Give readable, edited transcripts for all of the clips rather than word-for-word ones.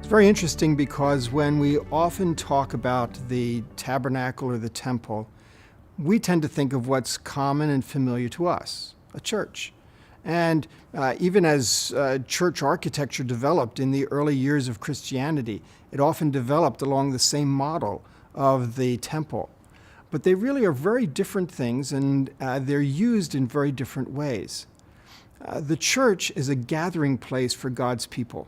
It's very interesting because when we often talk about the tabernacle or the temple, we tend to think of what's common and familiar to us, a church. And even as church architecture developed in the early years of Christianity, it often developed along the same model of the temple. But they really are very different things, and they're used in very different ways. The church is a gathering place for God's people.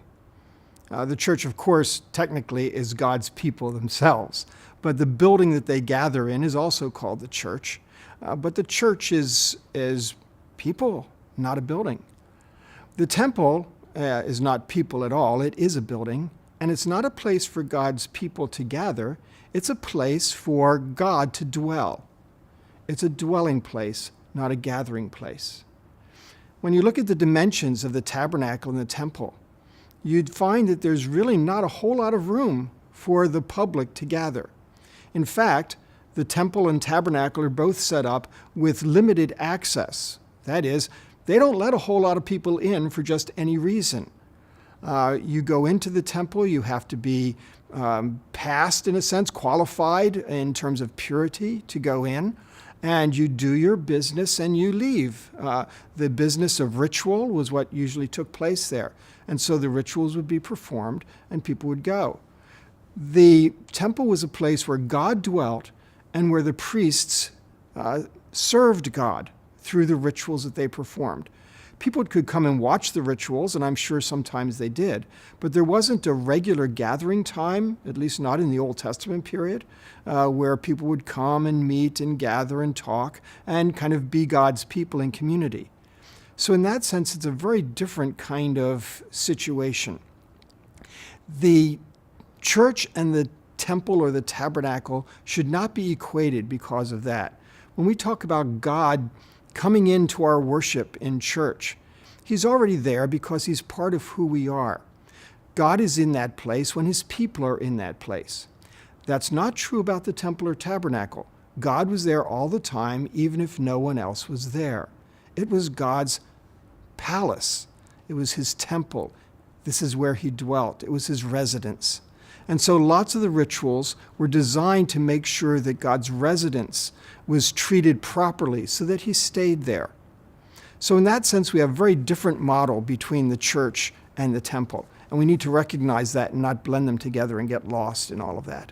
The church, of course, technically is God's people themselves, but the building that they gather in is also called the church. But the church is people, not a building. The temple is not people at all. It is a building, and it's not a place for God's people to gather. It's a place for God to dwell. It's a dwelling place, not a gathering place. When you look at the dimensions of the tabernacle and the temple, you'd find that there's really not a whole lot of room for the public to gather. In fact, the temple and tabernacle are both set up with limited access. That is, they don't let a whole lot of people in for just any reason. You go into the temple, you have to be passed, in a sense, qualified in terms of purity to go in, and you do your business and you leave. The business of ritual was what usually took place there. And so the rituals would be performed and people would go. The temple was a place where God dwelt and where the priests served God through the rituals that they performed. People could come and watch the rituals, and I'm sure sometimes they did, but there wasn't a regular gathering time, at least not in the Old Testament period, where people would come and meet and gather and talk and kind of be God's people in community. So in that sense, it's a very different kind of situation. The church and the temple or the tabernacle should not be equated because of that. When we talk about God coming into our worship in church, He's already there because He's part of who we are. God is in that place when His people are in that place. That's not true about the temple or tabernacle. God was there all the time, even if no one else was there. It was God's palace. It was His temple. This is where He dwelt. It was His residence. And so lots of the rituals were designed to make sure that God's residence was treated properly so that He stayed there. So in that sense, we have a very different model between the church and the temple. And we need to recognize that and not blend them together and get lost in all of that.